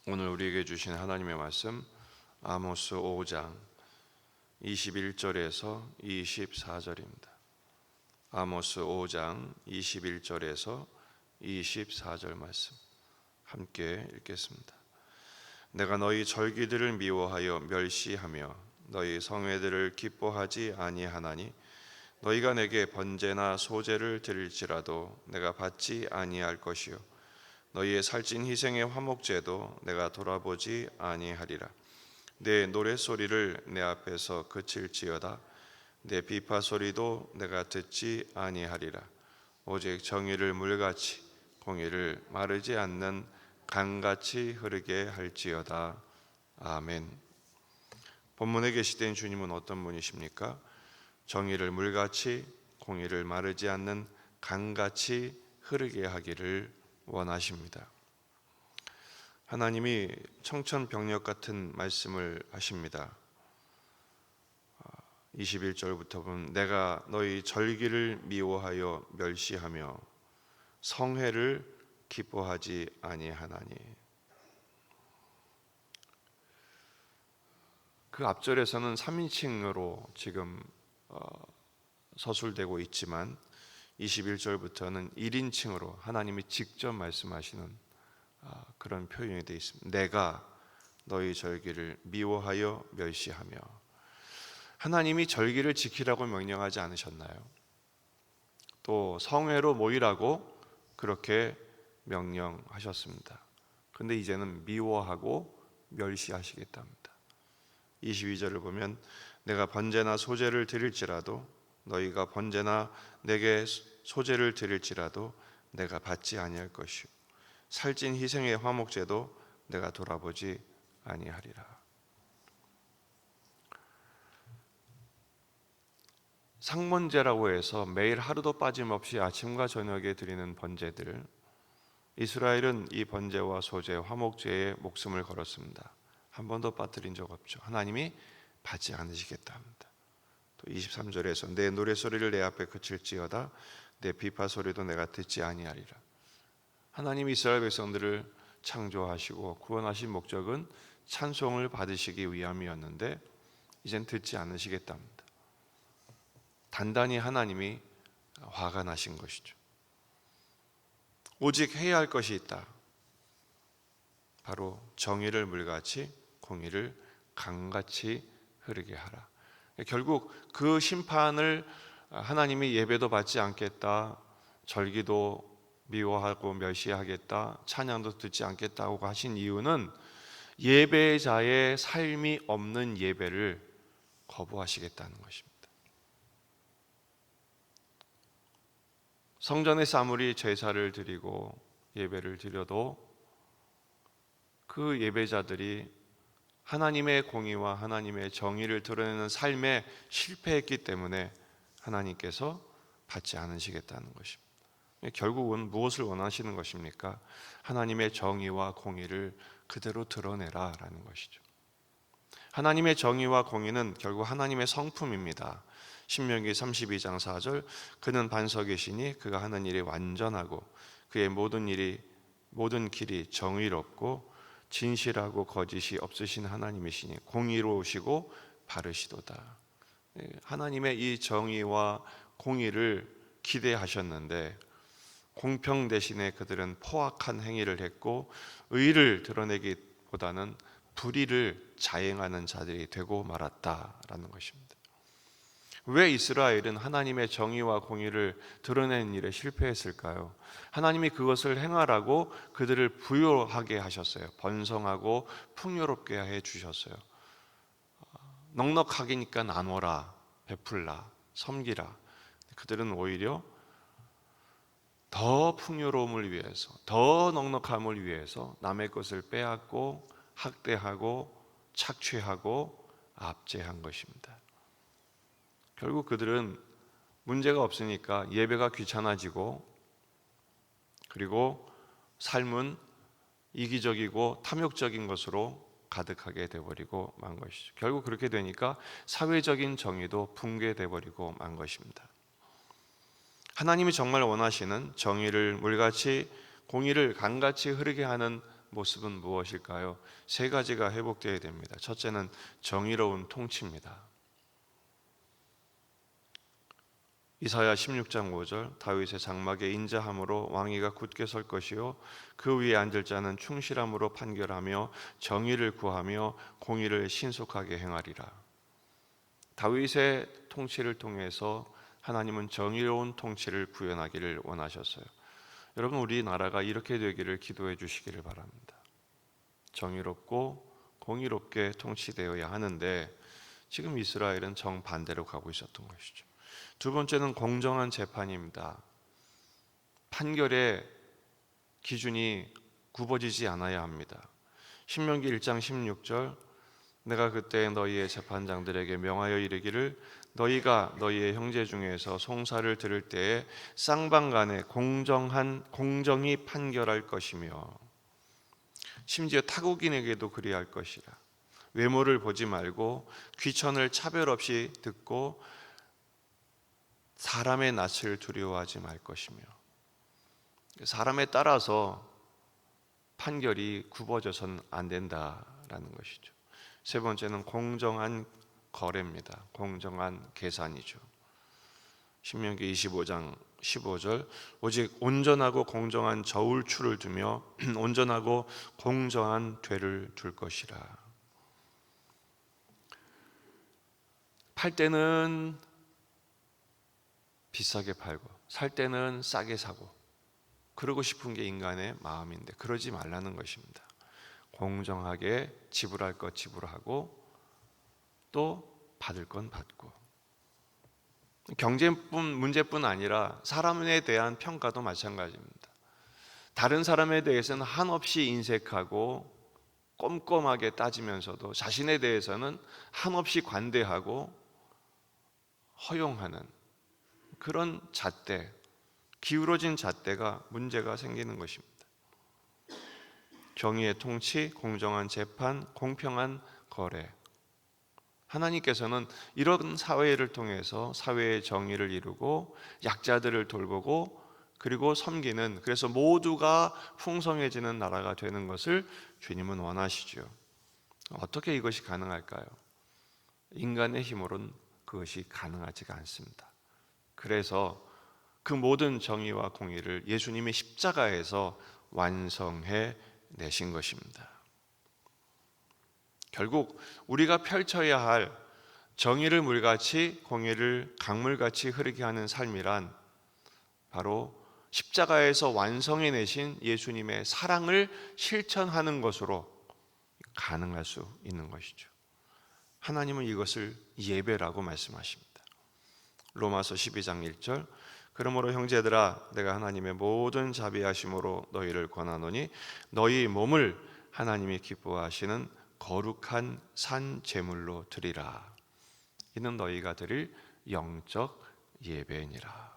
오늘 우리에게 주신 하나님의 말씀 아모스 5장 21절에서 24절입니다. 아모스 5장 21절에서 24절 말씀 함께 읽겠습니다. 내가 너희 절기들을 미워하여 멸시하며 너희 성회들을 기뻐하지 아니하나니 너희가 내게 번제나 소제를 드릴지라도 내가 받지 아니할 것이요 너희의 살찐 희생의 화목제도 내가 돌아보지 아니하리라. 내 노랫소리를 내 앞에서 그칠지어다 내 비파 소리도 내가 듣지 아니하리라. 오직 정의를 물같이 공의를 마르지 않는 강같이 흐르게 할지어다. 아멘. 본문에 계시된 주님은 어떤 분이십니까? 정의를 물같이 공의를 마르지 않는 강같이 흐르게 하기를 원하십니다. 하나님이 청천벽력 같은 말씀을 하십니다. 21절부터 보면 내가 너희 절기를 미워하여 멸시하며 성회를 기뻐하지 아니하나니. 그 앞절에서는 3인칭으로 지금 서술되고 있지만 21절부터는 1인칭으로 하나님이 직접 말씀하시는 그런 표현이 되어 있습니다. 내가 너희 절기를 미워하여 멸시하며. 하나님이 절기를 지키라고 명령하지 않으셨나요? 또 성회로 모이라고 그렇게 명령하셨습니다. 그런데 이제는 미워하고 멸시하시겠답니다. 22절을 보면 내가 번제나 소제를 드릴지라도 너희가 번제나 내게 소제를 드릴지라도 내가 받지 아니할 것이요 살찐 희생의 화목제도 내가 돌아보지 아니하리라. 상번제라고 해서 매일 하루도 빠짐없이 아침과 저녁에 드리는 번제들, 이스라엘은 이 번제와 소제, 화목제에 목숨을 걸었습니다. 한 번도 빠뜨린 적 없죠. 하나님이 받지 않으시겠다 합니다. 또 23절에서 내 노래소리를 내 앞에 그칠지어다 내 비파 소리도 내가 듣지 아니하리라. 하나님이 이스라엘 백성들을 창조하시고 구원하신 목적은 찬송을 받으시기 위함이었는데 이젠 듣지 않으시겠답니다. 단단히 하나님이 화가 나신 것이죠. 오직 해야 할 것이 있다. 바로 정의를 물같이 공의를 강같이 흐르게 하라. 결국 그 심판을 하나님이 예배도 받지 않겠다, 절기도 미워하고 멸시하겠다, 찬양도 듣지 않겠다고 하신 이유는 예배자의 삶이 없는 예배를 거부하시겠다는 것입니다. 성전에서 아무리 제사를 드리고 예배를 드려도 그 예배자들이 하나님의 공의와 하나님의 정의를 드러내는 삶에 실패했기 때문에 하나님께서 받지 않으시겠다는 것입니다. 결국은 무엇을 원하시는 것입니까? 하나님의 정의와 공의를 그대로 드러내라 라는 것이죠. 하나님의 정의와 공의는 결국 하나님의 성품입니다. 신명기 32장 4절 그는 반석이시니 그가 하는 일이 완전하고 그의 모든 길이 정의롭고 진실하고 거짓이 없으신 하나님이시니 공의로우시고 바르시도다. 하나님의 이 정의와 공의를 기대하셨는데 공평 대신에 그들은 포악한 행위를 했고 의를 드러내기보다는 불의를 자행하는 자들이 되고 말았다라는 것입니다. 왜 이스라엘은 하나님의 정의와 공의를 드러내는 일에 실패했을까요? 하나님이 그것을 행하라고 그들을 부요하게 하셨어요. 번성하고 풍요롭게 해주셨어요. 넉넉하기니까 나눠라, 베풀라, 섬기라. 그들은 오히려 더 풍요로움을 위해서, 더 넉넉함을 위해서 남의 것을 빼앗고 학대하고 착취하고 압제한 것입니다. 결국 그들은 문제가 없으니까 예배가 귀찮아지고 그리고 삶은 이기적이고 탐욕적인 것으로 가득하게 돼버리고 만 것이죠. 결국 그렇게 되니까 사회적인 정의도 붕괴돼버리고 만 것입니다. 하나님이 정말 원하시는 정의를 물같이 공의를 강같이 흐르게 하는 모습은 무엇일까요? 세 가지가 회복되어야 됩니다. 첫째는 정의로운 통치입니다. 이사야 16장 5절, 다윗의 장막에 인자함으로 왕위가 굳게 설 것이요 그 위에 앉을 자는 충실함으로 판결하며 정의를 구하며 공의를 신속하게 행하리라. 다윗의 통치를 통해서 하나님은 정의로운 통치를 구현하기를 원하셨어요. 여러분, 우리나라가 이렇게 되기를 기도해 주시기를 바랍니다. 정의롭고 공의롭게 통치되어야 하는데 지금 이스라엘은 정반대로 가고 있었던 것이죠. 두 번째는 공정한 재판입니다. 판결의 기준이 굽어지지 않아야 합니다. 신명기 1장 16절, 내가 그때 너희의 재판장들에게 명하여 이르기를 너희가 너희의 형제 중에서 송사를 들을 때에 쌍방간에 공정히 판결할 것이며 심지어 타국인에게도 그리할 것이라. 외모를 보지 말고 귀천을 차별 없이 듣고 사람의 낯을 두려워하지 말 것이며, 사람에 따라서 판결이 굽어져서는 안 된다라는 것이죠. 세 번째는 공정한 거래입니다. 공정한 계산이죠. 신명기 25장 15절, 오직 온전하고 공정한 저울추를 두며 온전하고 공정한 되를 둘 것이라. 팔 때는 비싸게 팔고 살 때는 싸게 사고 그러고 싶은 게 인간의 마음인데 그러지 말라는 것입니다. 공정하게 지불할 것 지불하고 또 받을 건 받고. 경제뿐 문제뿐 아니라 사람에 대한 평가도 마찬가지입니다. 다른 사람에 대해서는 한없이 인색하고 꼼꼼하게 따지면서도 자신에 대해서는 한없이 관대하고 허용하는 그런 잣대, 기울어진 잣대가 문제가 생기는 것입니다. 정의의 통치, 공정한 재판, 공평한 거래. 하나님께서는 이런 사회를 통해서 사회의 정의를 이루고 약자들을 돌보고 그리고 섬기는, 그래서 모두가 풍성해지는 나라가 되는 것을 주님은 원하시죠. 어떻게 이것이 가능할까요? 인간의 힘으로는 그것이 가능하지가 않습니다. 그래서 그 모든 정의와 공의를 예수님이 십자가에서 완성해 내신 것입니다. 결국 우리가 펼쳐야 할 정의를 물같이 공의를 강물같이 흐르게 하는 삶이란 바로 십자가에서 완성해 내신 예수님의 사랑을 실천하는 것으로 가능할 수 있는 것이죠. 하나님은 이것을 예배라고 말씀하십니다. 로마서 12장 1절, 그러므로 형제들아 내가 하나님의 모든 자비하심으로 너희를 권하노니 너희 몸을 하나님이 기뻐하시는 거룩한 산 제물로 드리라. 이는 너희가 드릴 영적 예배니라.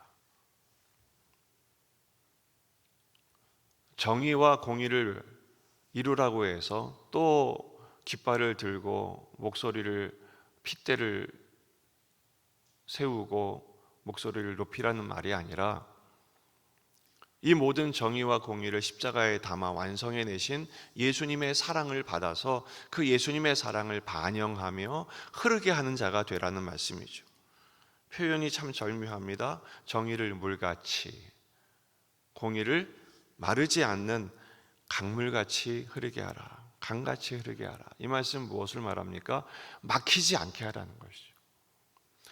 정의와 공의를 이루라고 해서 또 깃발을 들고 목소리를 핏대를 세우고 목소리를 높이라는 말이 아니라 이 모든 정의와 공의를 십자가에 담아 완성해 내신 예수님의 사랑을 받아서 그 예수님의 사랑을 반영하며 흐르게 하는 자가 되라는 말씀이죠. 표현이 참 절묘합니다. 정의를 물같이, 공의를 마르지 않는 강물같이 흐르게 하라, 강같이 흐르게 하라. 이 말씀 무엇을 말합니까? 막히지 않게 하라는 것이죠.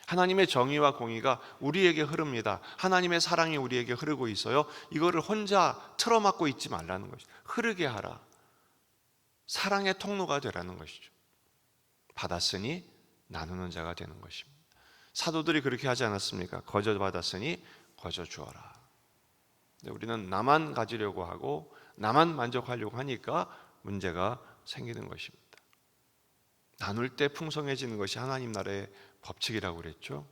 하나님의 정의와 공의가 우리에게 흐릅니다. 하나님의 사랑이 우리에게 흐르고 있어요. 이거를 혼자 틀어막고 있지 말라는 것이죠. 흐르게 하라. 사랑의 통로가 되라는 것이죠. 받았으니 나누는 자가 되는 것입니다. 사도들이 그렇게 하지 않았습니까? 거저 받았으니 거저 주어라. 우리는 나만 가지려고 하고 나만 만족하려고 하니까 문제가 생기는 것입니다. 나눌 때 풍성해지는 것이 하나님 나라의 법칙이라고 그랬죠.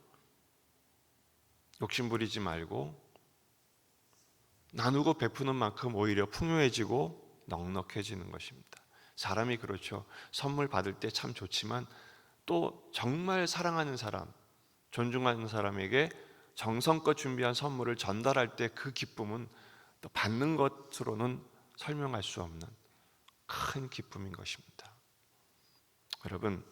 욕심 부리지 말고 나누고 베푸는 만큼 오히려 풍요해지고 넉넉해지는 것입니다. 사람이 그렇죠. 선물 받을 때 참 좋지만 또 정말 사랑하는 사람, 존중하는 사람에게 정성껏 준비한 선물을 전달할 때 그 기쁨은 또 받는 것으로는 설명할 수 없는 큰 기쁨인 것입니다. 여러분,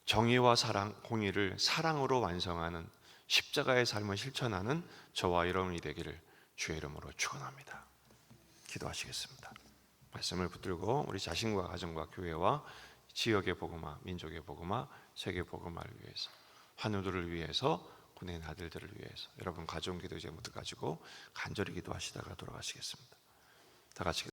정의와 사랑, 공의를 사랑으로 완성하는 십자가의 삶을 실천하는 저와 여러분이 되기를 주의 이름으로 축원합니다. 기도하시겠습니다. 말씀을 붙들고 우리 자신과 가정과 교회와 지역의 복음화, 민족의 복음화, 세계 복음화를 위해서, 환우들을 위해서, 군의 아들들을 위해서 여러분 가정 기도 제목들 가지고 간절히 기도하시다가 돌아가시겠습니다. 다 같이